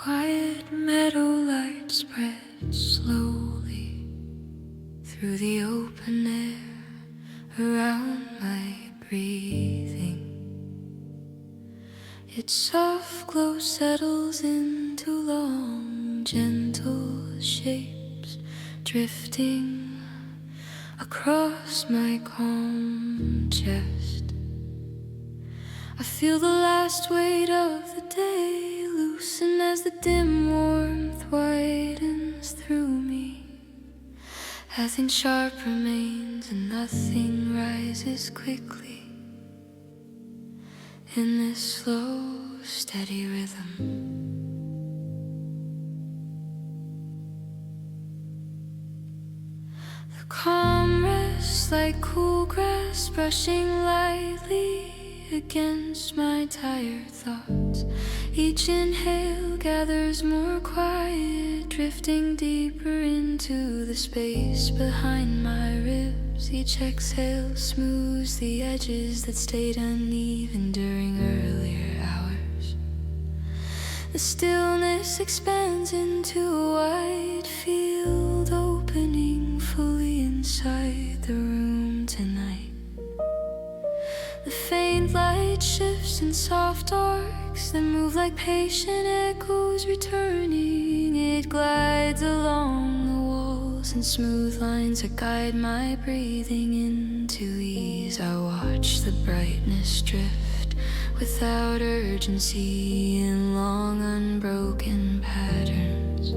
Quiet meadow light spread slowly through the open air around my breathing. Its soft glow settles into long, gentle shapes drifting across my calm chest. I feel the last weight of the day loosen as the dim warmth widens through me. Nothing sharp remains and nothing rises quickly in this slow, steady rhythm. The calm rests like cool grass brushing lightly against my tired thoughts. Each inhale gathers more quiet, drifting deeper into the space behind my ribs. Each exhale smooths the edges that stayed uneven during earlier hours. The stillness expands into a wide field, opening fully inside the room tonight. The faint light shifts in soft arcs that move like patient echoes returning. It glides along the walls in smooth lines that guide my breathing into ease. I watch the brightness drift without urgency in long unbroken patterns.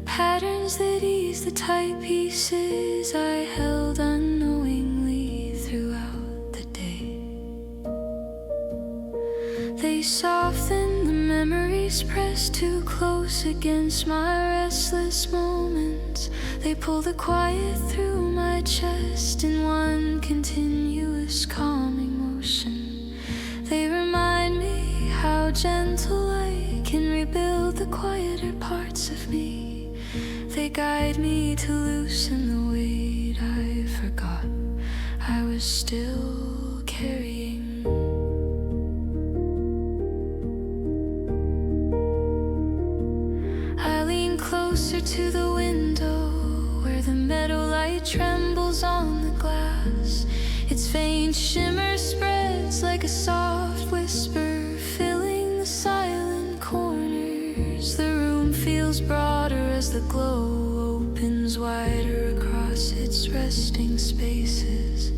Patterns that ease the tight pieces I held unknowingly throughout the day. They soften the memories pressed too close against my restless moments. They pull the quiet through my chest in one continuous calming motion. They remind me how gentle I can rebuild the quieter parts of me. They guide me to loosen the weight I forgot I was still carrying. I lean closer to the window where the meadow light trembles on the glass. Its faint shimmer spreads like a soft whisper, filling the silent corners. The room feels broader as the glow opens wider across its resting spaces.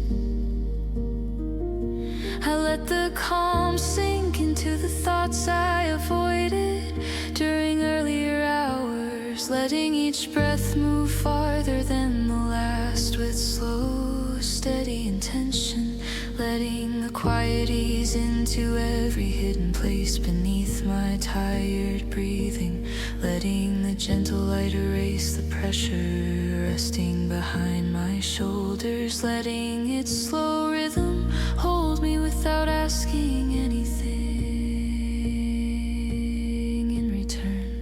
I let the calm sink into the thoughts I avoided during earlier hours, letting each breath move farther than the last with slow, steady intention, letting the quiet ease into every hidden place beneath my tired breathing, letting the gentle light erase the pressure resting behind my shoulders, letting its slow rhythm hold me without asking anything in return.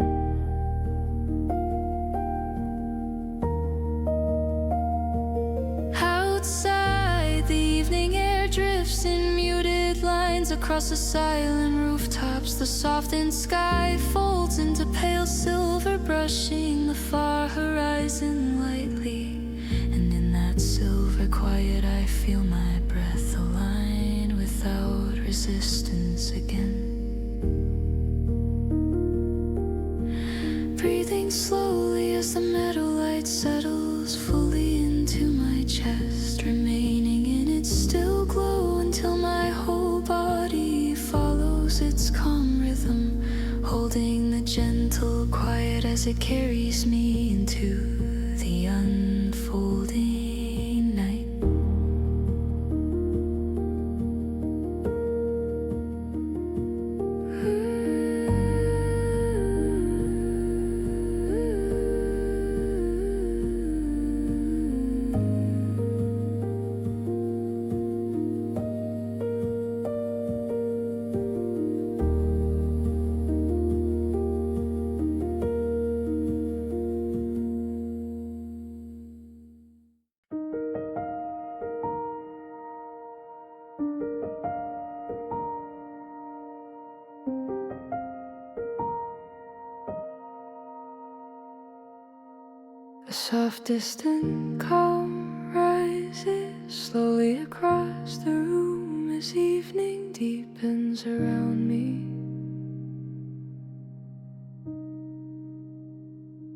Outside, the evening air drifts in muted lines across the silent rooftops. The softened sky folds into pale silver, brushing the far horizon lightly. And in that silver quiet I feel my breath align without resistance again. Breathing slowly as the meadow light settles fully into my chest, remaining in its still glow until my whole body follows its calm rhythm, holding the gentle quiet as it carries me into the unfolding A soft distant calm rises slowly across the room as evening deepens around me.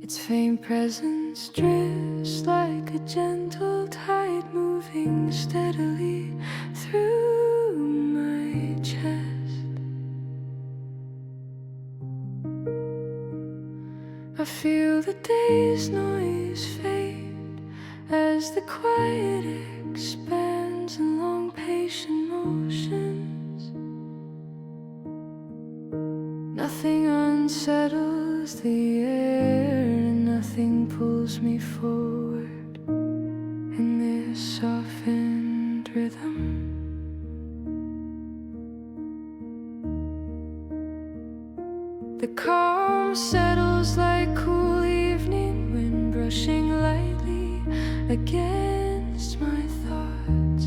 Its faint presence drifts like a gentle tide moving steadily through my chest. I feel the day's noise fade as the quiet expands in long patient motions. Nothing unsettles the air and nothing pulls me forward in this softened rhythm. The calm settles like cool evening wind brushing lightly against my thoughts.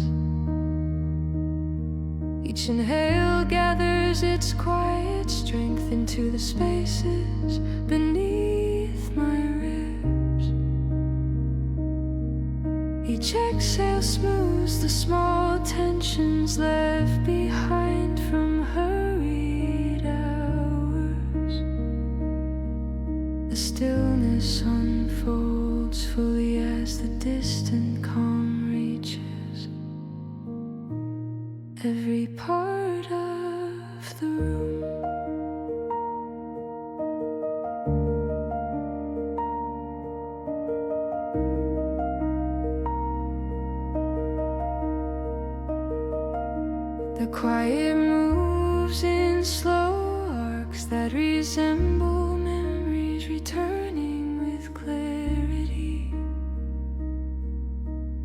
Each inhale gathers its quiet strength into the spaces beneath my ribs. Each exhale smooths the small tensions left behind from hurried hours. The stillness unfolds fully as the distant calm reaches every part of the room. The quiet moves in slow arcs that resemble memories returning with clarity.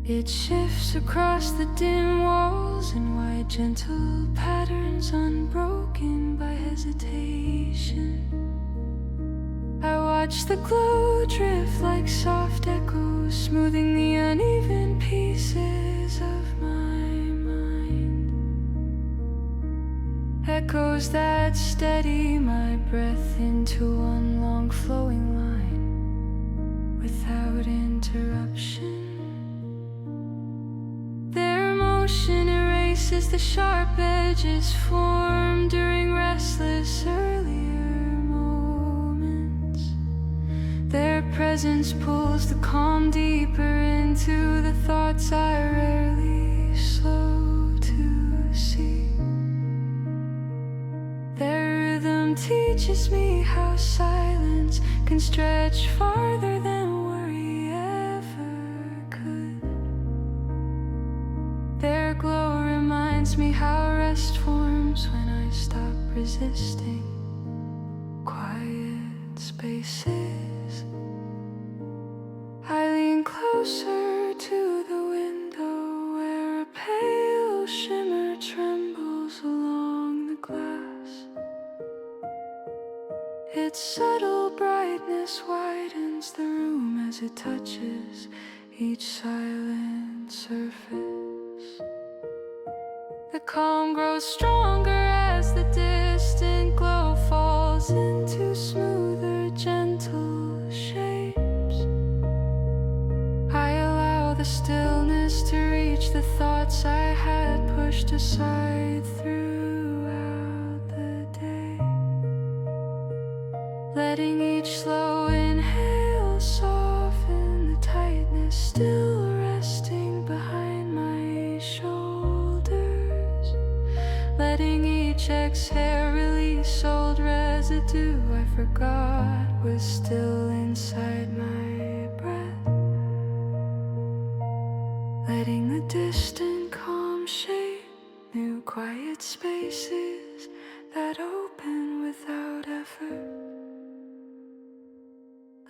It shifts across the dim walls in wide, gentle patterns unbroken by hesitation. I watch the glow drift like soft echoes, smoothing the uneven pieces of my mind. Echoes that steady my breath into one long flowing line without interruption. Their motion erases the sharp edges formed during restless earlier moments. Their presence pulls the calm deeper into the thoughts I rarely slow to see. Their rhythm teaches me how silence can stretch farther than worry ever could. Their glow reminds me how rest forms when I stop resisting quiet spaces. I lean closer to the window where a pale shimmer trembles along the glass. Its subtle brightness widens the room as it touches each silent surface. The calm grows stronger as the distant glow falls into smoother, gentle shapes. I allow the stillness to reach the thoughts I had pushed aside throughout the day. Letting each slow inhale soften the tightness still resting behind my shoulders. Letting each exhale release old residue I forgot was still inside my breath. Letting the distant calm shape new quiet spaces that open without effort.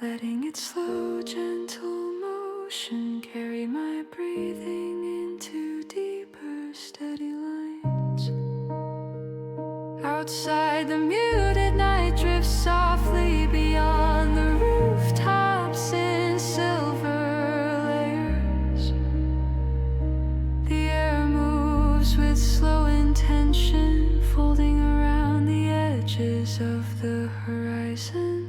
Letting its slow, gentle motion carry my breathing into deeper, steady lines. Outside, the muted night drifts softly beyond the rooftops in silver layers. The air moves with slow intention, folding around the edges of the horizon.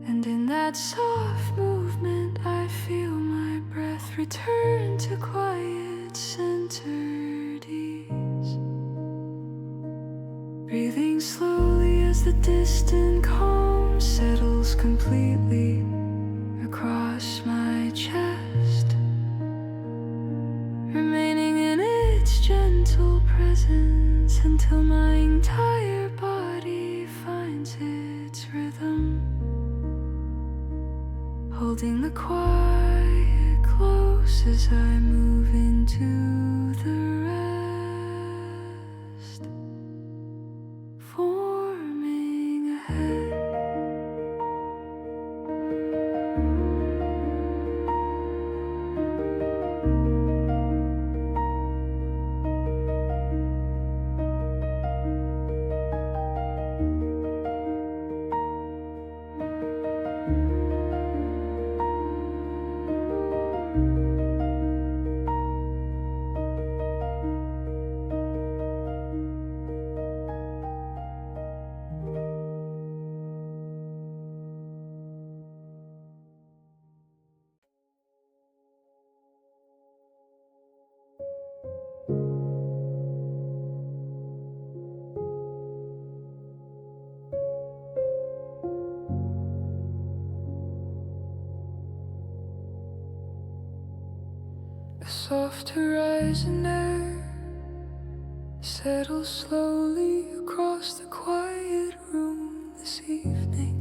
And in that that soft movement, I feel my breath return to quiet, centered ease. Breathing slowly as the distant calm settles completely across my chest, remaining in its gentle presence until my entire body finds its rhythm. Holding the quiet close as I move into the rest, forming ahead. A soft horizon air settles slowly across the quiet room this evening.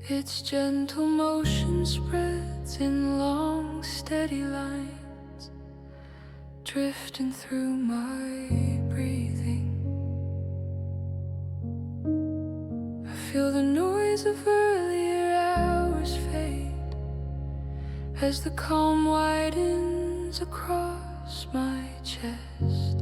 Its gentle motion spreads in long, steady lines, drifting through my breathing. I feel the noise of earlier hours fade as the calm widens across my chest.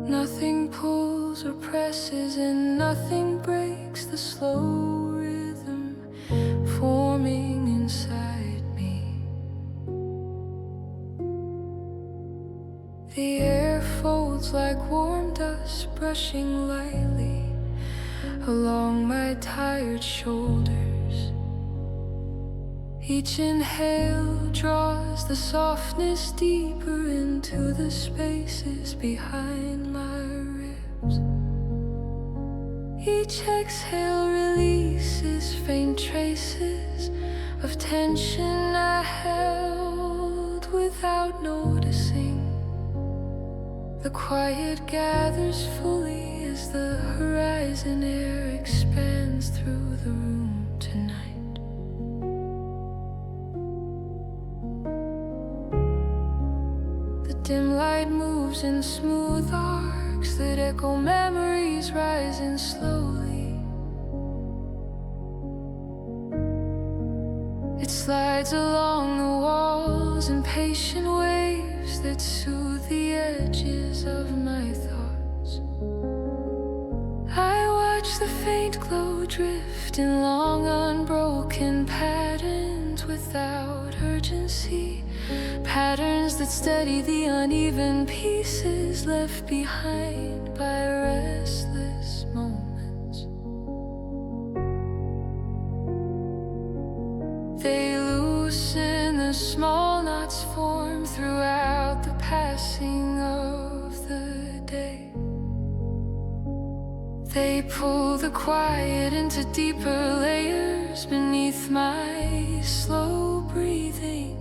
Nothing pulls or presses and nothing breaks the slow rhythm forming inside me. The air folds like warm dust brushing lightly along my tired shoulders. Each inhale draws the softness deeper into the spaces behind my ribs. Each exhale releases faint traces of tension I held without noticing. The quiet gathers fully as the horizon air expands through the room tonight. Dim light moves in smooth arcs that echo memories rising slowly. It slides along the walls in patient waves that soothe the edges of my thoughts. I watch the faint glow drift in long unbroken patterns without urgency. Patterns that steady the uneven pieces left behind by restless moments. They loosen the small knots formed throughout the passing of the day. They pull the quiet into deeper layers beneath my slow breathing.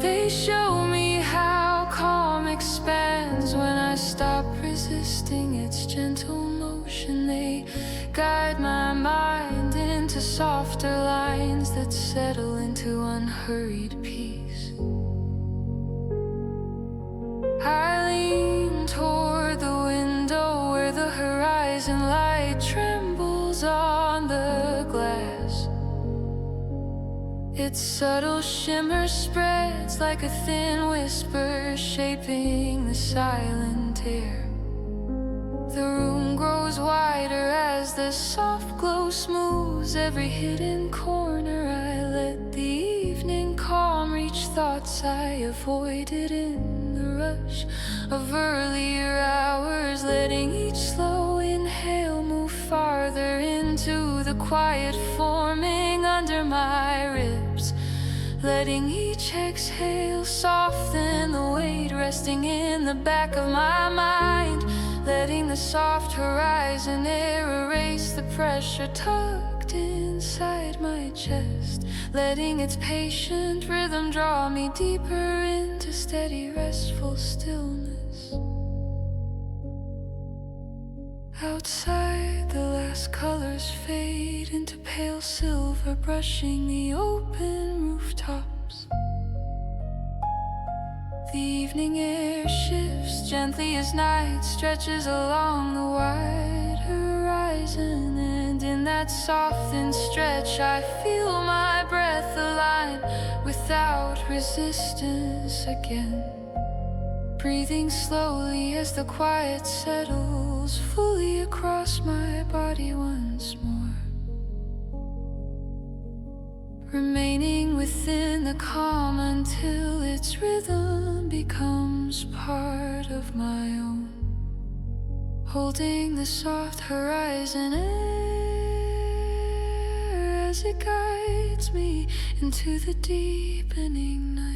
They show me how calm expands when I stop resisting its gentle motion. They guide my mind into softer lines that settle into unhurried peace. I lean toward the window where the horizon light trembles on the glass. Its subtle shimmer spreads like a thin whisper, shaping the silent air. The room grows wider as the soft glow smooths every hidden corner. I let the evening calm reach thoughts I avoided in the rush of earlier hours, letting each slow inhale move farther into the quiet forming under my ribs, letting each exhale soften the weight resting in the back of my mind, letting the soft horizon air erase the pressure tucked inside my chest, letting its patient rhythm draw me deeper into steady restful stillness. Outside, the last colors fade into pale silver, brushing the open rooftops. The evening air shifts gently as night stretches along the wide horizon, and in that softened stretch I feel my breath align without resistance again, breathing slowly as the quiet settles fully across my body once more, remaining within the calm until its rhythm becomes part of my own, holding the soft horizon air as it guides me into the deepening night.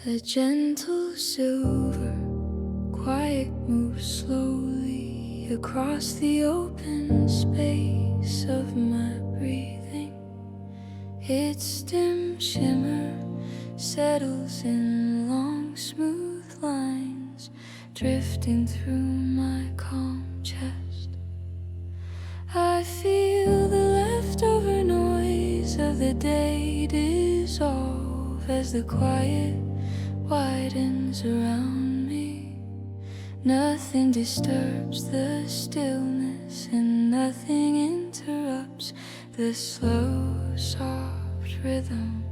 A gentle silver quiet moves slowly across the open space of my breathing. Its dim shimmer settles in long smooth lines, drifting through my calm chest. I feel the leftover noise of the day dissolve as the quiet widens around me. Nothing disturbs the stillness and nothing interrupts the slow, soft rhythm.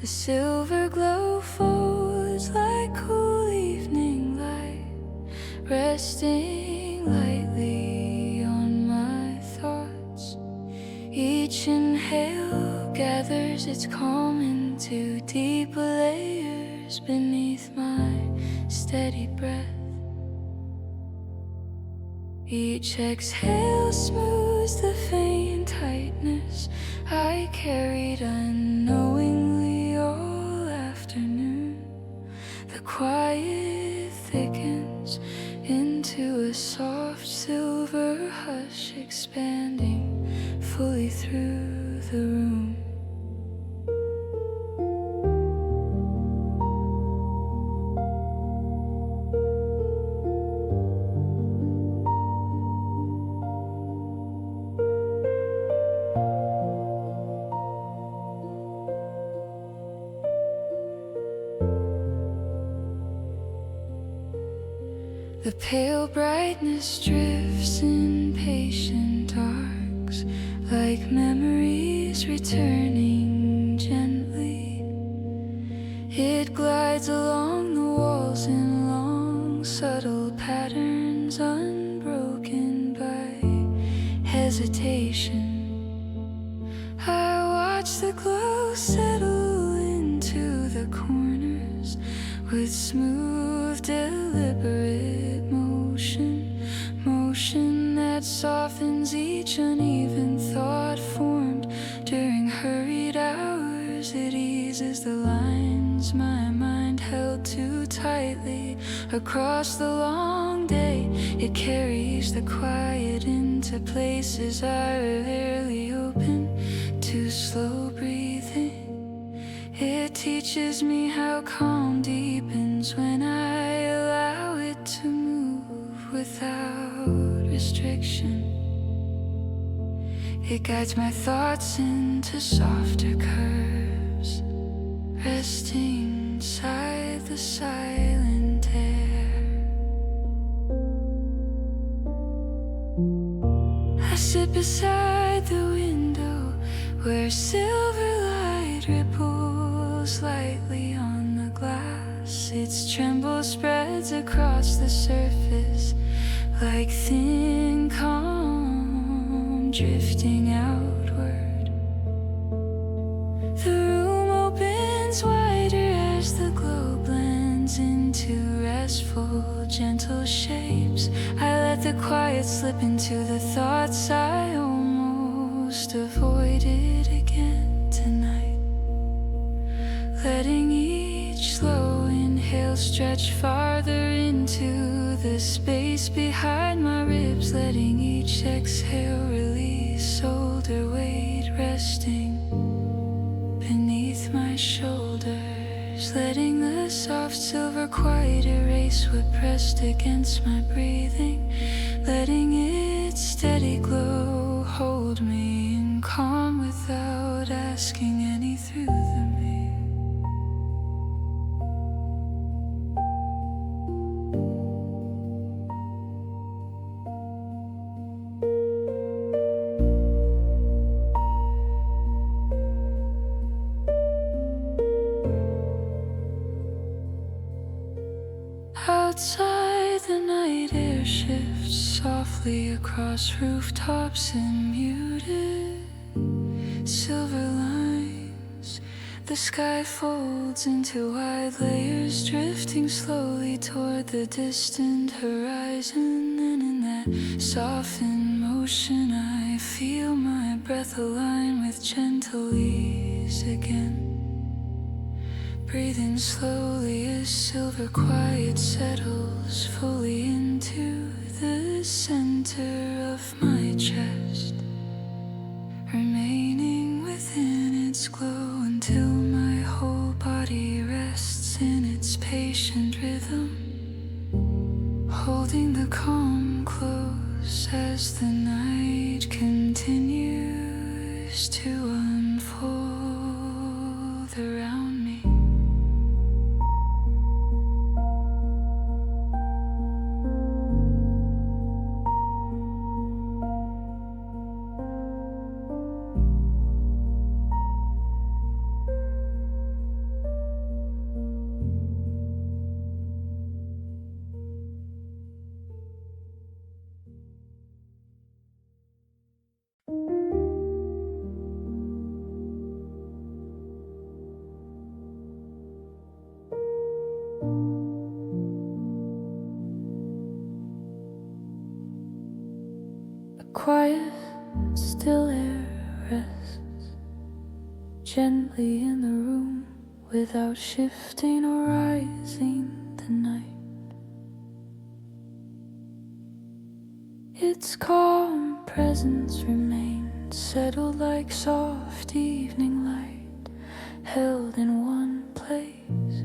The silver glow folds like cool evening light, resting lightly on my thoughts. Each inhale gathers its calm into deeper layers beneath my steady breath. Each exhale smooths the faint tightness I carried unknowingly all afternoon. The quiet thickens into a soft silver hush, expanding fully through the room. The pale brightness drifts in patient arcs, like memories returning gently. It glides along the walls in long, subtle patterns, unbroken by hesitation. I watch the glow settle into the corners with smooth, deliberate motion that softens each uneven thought formed during hurried hours. It eases the lines my mind held too tightly across the long day. It carries the quiet into places I rarely open to. Slow breathing, it teaches me how calm deepens when I allow it to move without restriction. It guides my thoughts into softer curves, resting inside the silent air. I sit beside the window where silver light ripples lightly on the glass. Its tremble spreads across the surface like thin calm drifting outward. The room opens wider as the glow blends into restful, gentle shapes. I let the quiet slip into the thoughts I almost avoided again tonight. Letting each slow inhale stretch farther into the space behind my ribs. Letting each exhale release shoulder weight resting beneath my shoulders. Letting the soft silver quiet erase what pressed against my breathing. Letting its steady glow hold me in calm without asking any through the me. Outside, the night air shifts softly across rooftops in muted silver lines. The sky folds into wide layers, drifting slowly toward the distant horizon. And in that softened motion, I feel my breath align with gentle ease again. Breathing slowly as silver quiet settles fully into the center of my chest, remaining within its glow until my whole body rests in its patient rhythm, holding the calm close as the night continues to unfold around me. Quiet, still air rests gently in the room without shifting or rising the night. Its calm presence remains settled like soft evening light, held in one place.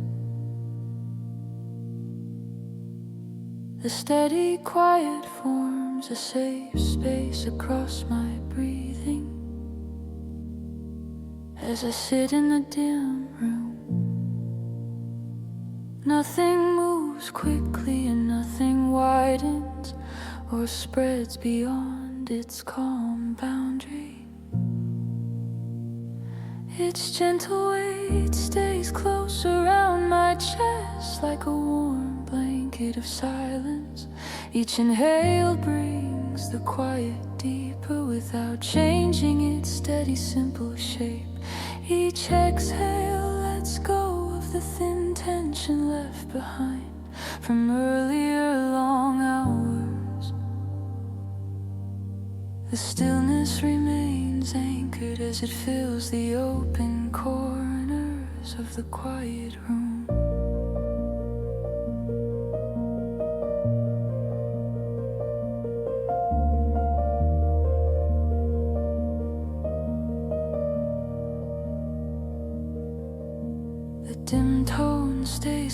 The steady quiet forms a safe space across my breathing as I sit in the dim room. Nothing moves quickly and nothing widens or spreads beyond its calm boundary. Its gentle weight stays close around my chest like a warm blanket of silence. Each inhale brings the quiet deeper without changing its steady, simple shape. Each exhale lets go of the thin tension left behind from earlier long hours. The stillness remains anchored as it fills the open corners of the quiet room.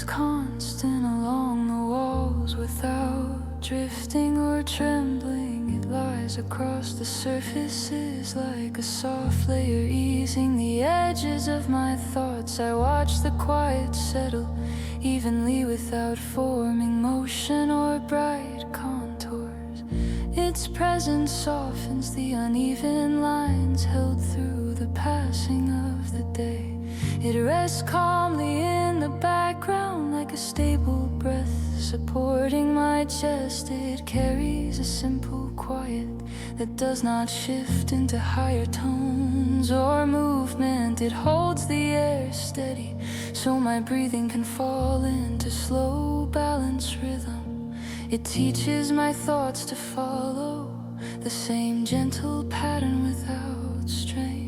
breeze constant along the walls without drifting or trembling. It lies across the surfaces like a soft layer, easing the edges of my thoughts. I watch the quiet settle evenly without forming motion or bright contours. Its presence softens the uneven lines held through the passing of the day. It rests calmly in the background like a stable breath supporting my chest. It carries a simple quiet that does not shift into higher tones or movement. It holds the air steady so my breathing can fall into slow balanced rhythm. It teaches my thoughts to follow the same gentle pattern without strain.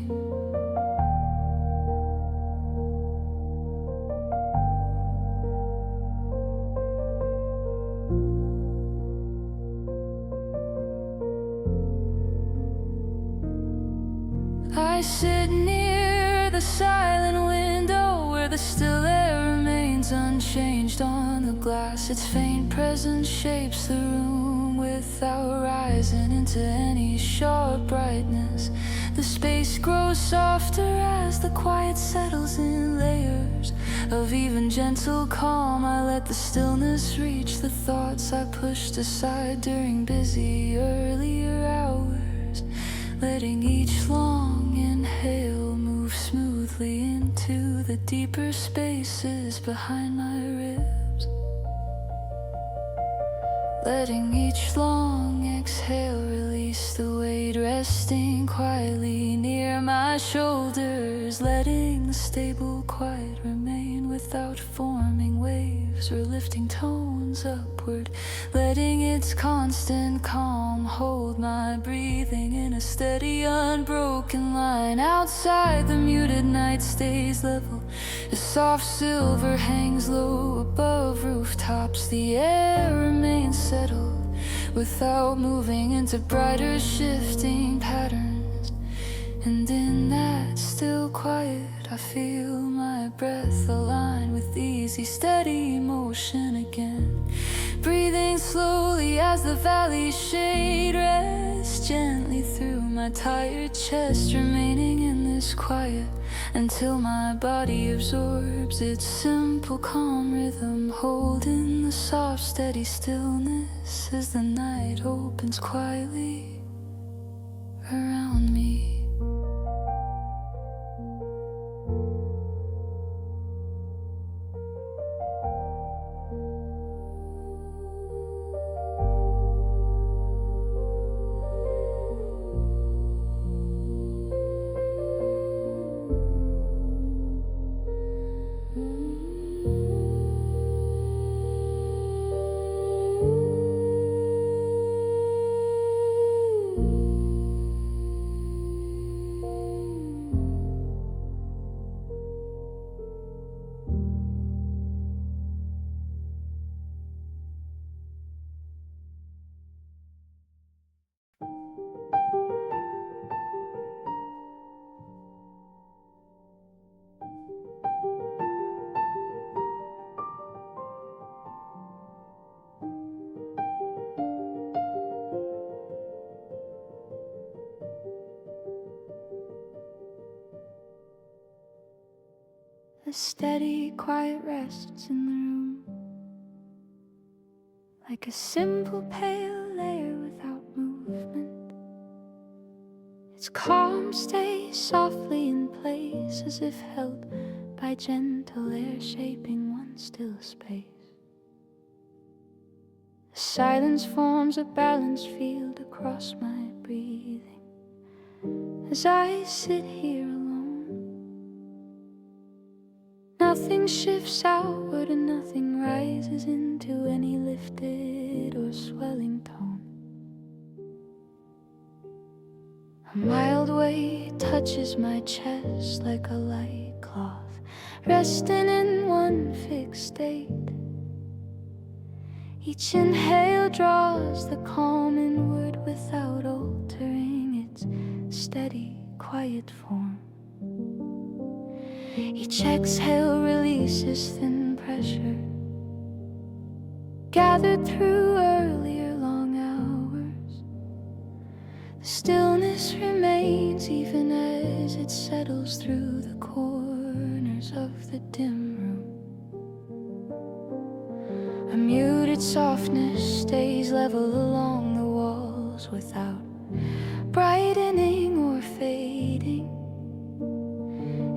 I sit near the silent window where the still air remains unchanged on the glass. Its faint presence shapes the room without rising into any sharp brightness. The space grows softer as the quiet settles in layers of even gentle calm. I let the stillness reach the thoughts I pushed aside during busy earlier hours, letting each long inhale move smoothly into the deeper spaces behind my ribs, letting each long exhale release the weight resting quietly near my shoulders, letting the stable quiet remain without forming waves or lifting tones upward, letting its constant calm hold my breathing in a steady unbroken line. Outside the muted night stays level, the soft silver hangs low above rooftops. The air remains settled without moving into brighter shifting patterns, and in that still quiet I feel my breath align with easy steady motion again, breathing slowly as the valley shade rests gently through my tired chest, remaining in this quiet until my body absorbs its simple calm rhythm, holding the soft steady stillness as the night opens quietly around me. A steady, quiet rests in the room, like a simple, pale layer without movement. Its calm stays softly in place, as if held by gentle air shaping one still space. The silence forms a balanced field across my breathing as I sit here alone. Nothing shifts outward and nothing rises into any lifted or swelling tone. A mild weight touches my chest like a light cloth, resting in one fixed state. Each inhale draws the calm inward without altering its steady, quiet form. Each exhale releases thin pressure gathered through earlier long hours. The stillness remains even as it settles through the corners of the dim room. A muted softness stays level along the walls without brightening or fading.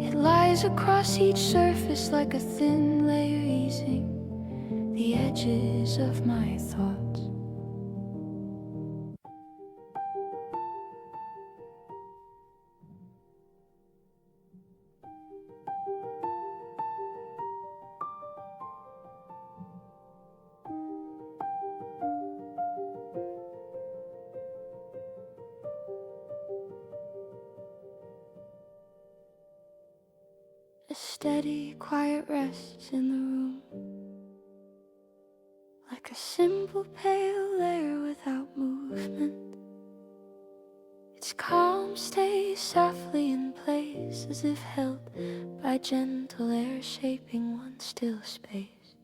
It lies across each surface like a thin layer easing the edges of my thoughts. A steady, quiet rests in the room, like a simple pale layer without movement. Its calm stays softly in place, as if held by gentle air shaping one still space.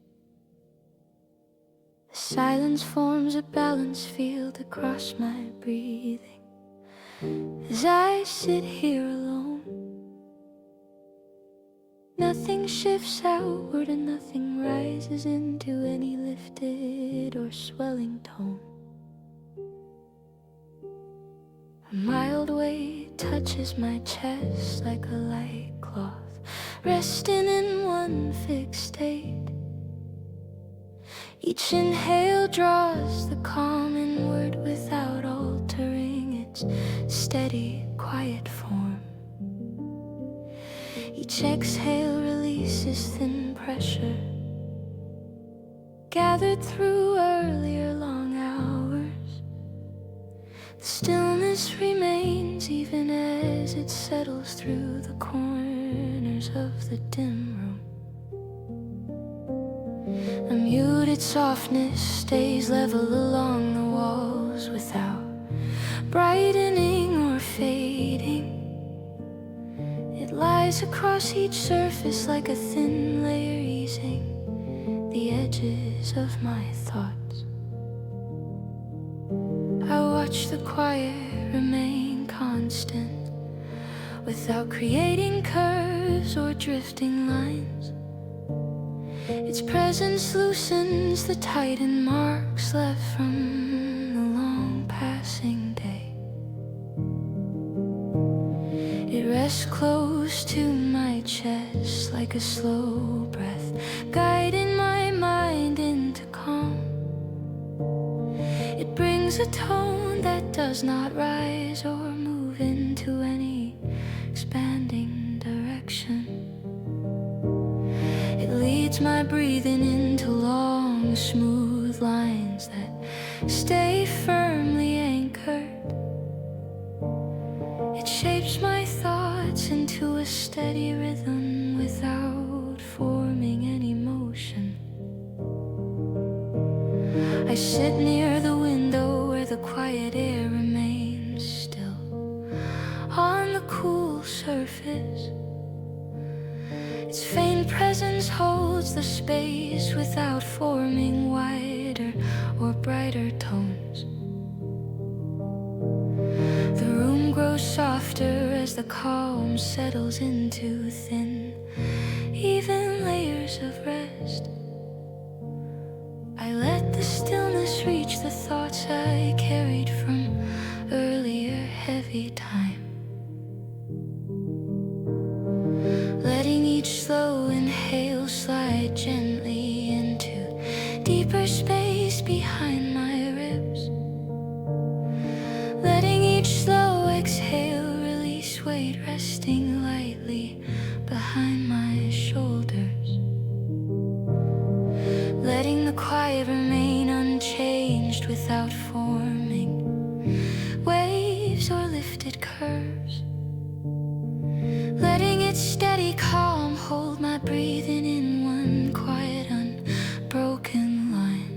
The silence forms a balanced field across my breathing as I sit here alone. Nothing shifts outward and nothing rises into any lifted or swelling tone. A mild weight touches my chest like a light cloth, resting in one fixed state. Each inhale draws the calm inward without altering its steady, quiet form. Each exhale releases thin pressure, gathered through earlier long hours. The stillness remains even as it settles through the corners of the dim room. A muted softness stays level along the walls without brightening or fading. It lies across each surface like a thin layer easing the edges of my thoughts. I watch the quiet remain constant without creating curves or drifting lines. Its presence loosens the tightened marks left from the long passing day. It rests close to my chest like a slow breath, guiding my mind into calm. It brings a tone that does not rise or move into any expanding direction. It leads my breathing into long, smooth lines that stay firmly anchored. It shapes my thoughts into a steady rhythm without forming any motion. I sit near the window where the quiet air remains still on the cool surface. Its faint presence holds the space without forming wider or brighter tones. The room grows softer as the calm settles into thin, even layers of rest. I let the stillness reach the thoughts I carried from earlier heavy time. Letting each slow inhale slide gently into deeper space behind my ribs. Letting each slow exhale release weight resting lightly behind my shoulders. Letting the quiet remain unchanged without forming waves or lifted curves. Letting its steady calm hold my breathing in one quiet unbroken line.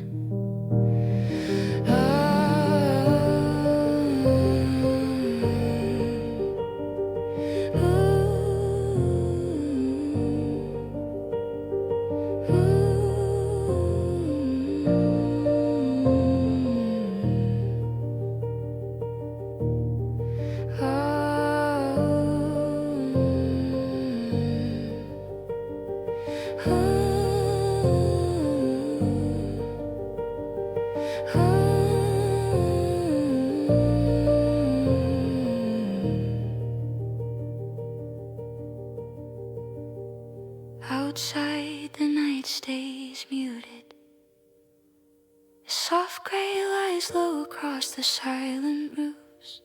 silent roofs.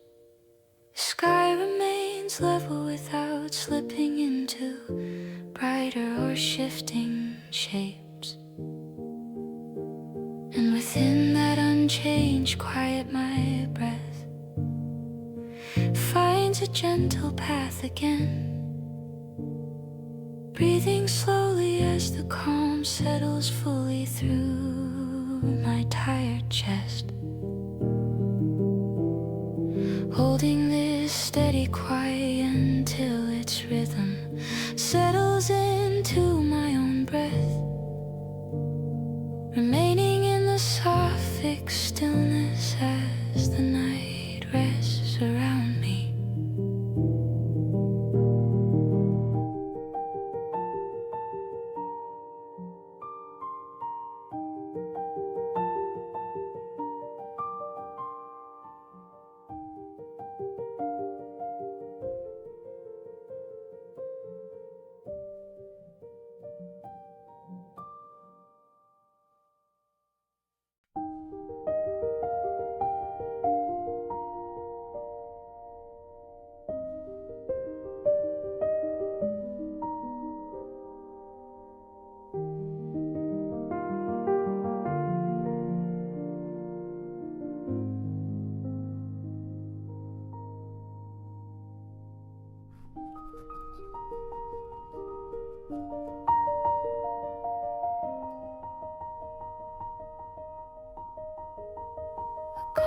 The sky remains level without slipping into brighter or shifting shapes. And within that unchanged quiet, my breath finds a gentle path again. Breathing slowly as the calm settles fully through my tired chest. Holding this steady quiet until its rhythm settles into my own breath. Remaining in the soft fixed stillness as the night rests around me.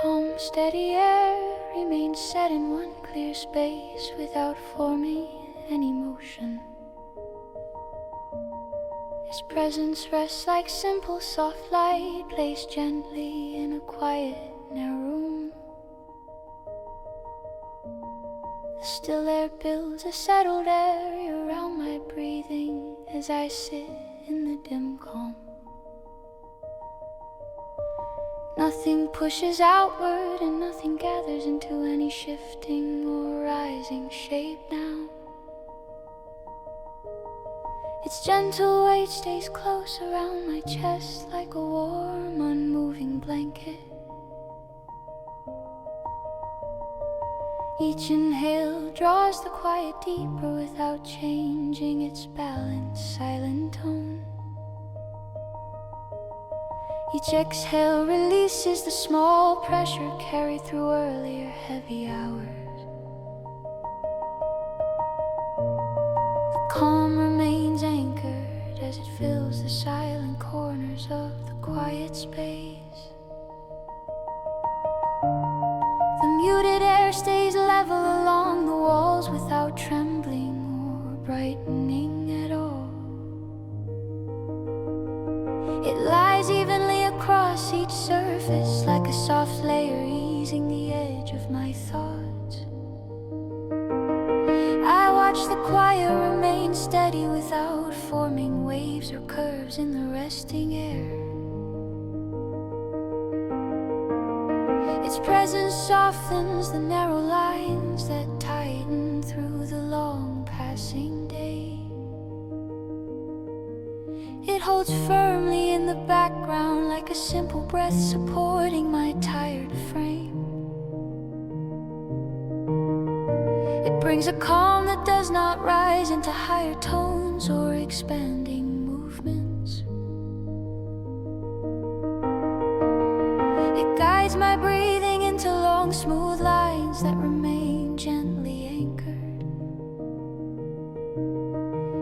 Calm, steady air remains set in one clear space without forming any motion. His presence rests like simple soft light placed gently in a quiet, narrow room. The still air builds a settled area around my breathing as I sit in the dim calm. Nothing pushes outward and nothing gathers into any shifting or rising shape now. Its gentle weight stays close around my chest like a warm, unmoving blanket. Each inhale draws the quiet deeper without changing its balanced, silent tone. Each exhale releases the small pressure carried through earlier heavy hours. The calm remains anchored as it fills the silent corners of the quiet space. The muted air stays level along the walls without trembling or brightening at all. It lies evenly across each surface like a soft layer easing the edge of my thoughts. I watch the quiet remain steady without forming waves or curves in the resting air. Its presence softens the narrow lines that tighten through the long passing day. It holds firmly in the background like a simple breath supporting my tired frame. It brings a calm that does not rise into higher tones or expanding movements. It guides my breathing into long, smooth lines that remain gently anchored.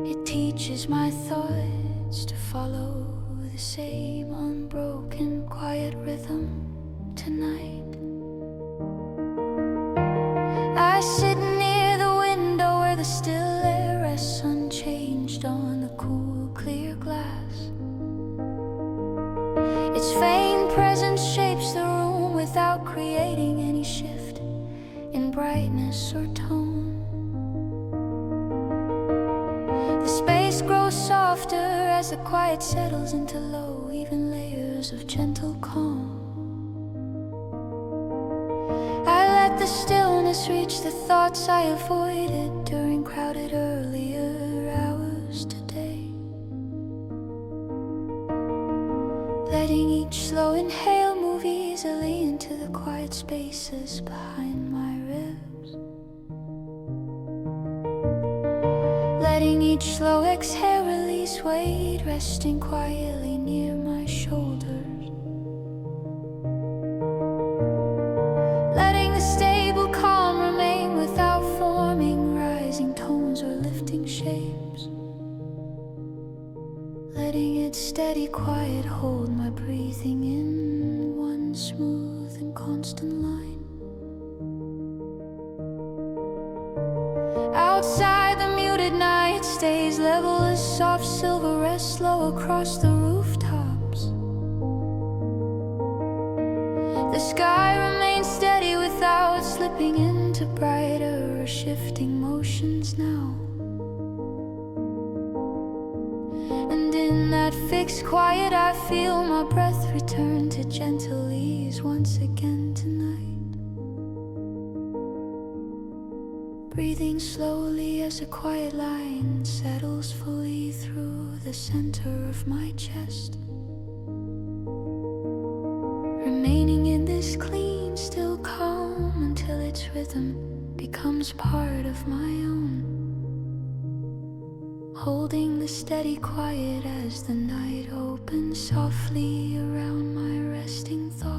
It teaches my thoughts to follow the same unbroken, quiet rhythm tonight. I sit near the window where the still air rests unchanged on the cool, clear glass. Its faint presence shapes the room without creating any shift in brightness or tone. The space grows softer as the quiet settles into low, even layers of gentle calm. I let the stillness reach the thoughts I avoided during crowded earlier hours today. Letting each slow inhale move easily into the quiet quiet spaces behind my ribs. Letting each slow exhale release weight, resting quietly near my shoulders. Letting the stable calm remain without forming rising tones or lifting shapes. Letting its steady quiet hold my breathing in one smooth and constant line. Outside the muted night stays level as soft silver rests low across the rooftops. The sky remains steady without slipping into brighter or shifting motions now. And in that fixed quiet I feel my breath return to gentle ease once again tonight. Breathing slowly as a quiet line settles fully through the center of my chest. Remaining in this clean, still calm until its rhythm becomes part of my own. Holding the steady quiet as the night opens softly around my resting thoughts.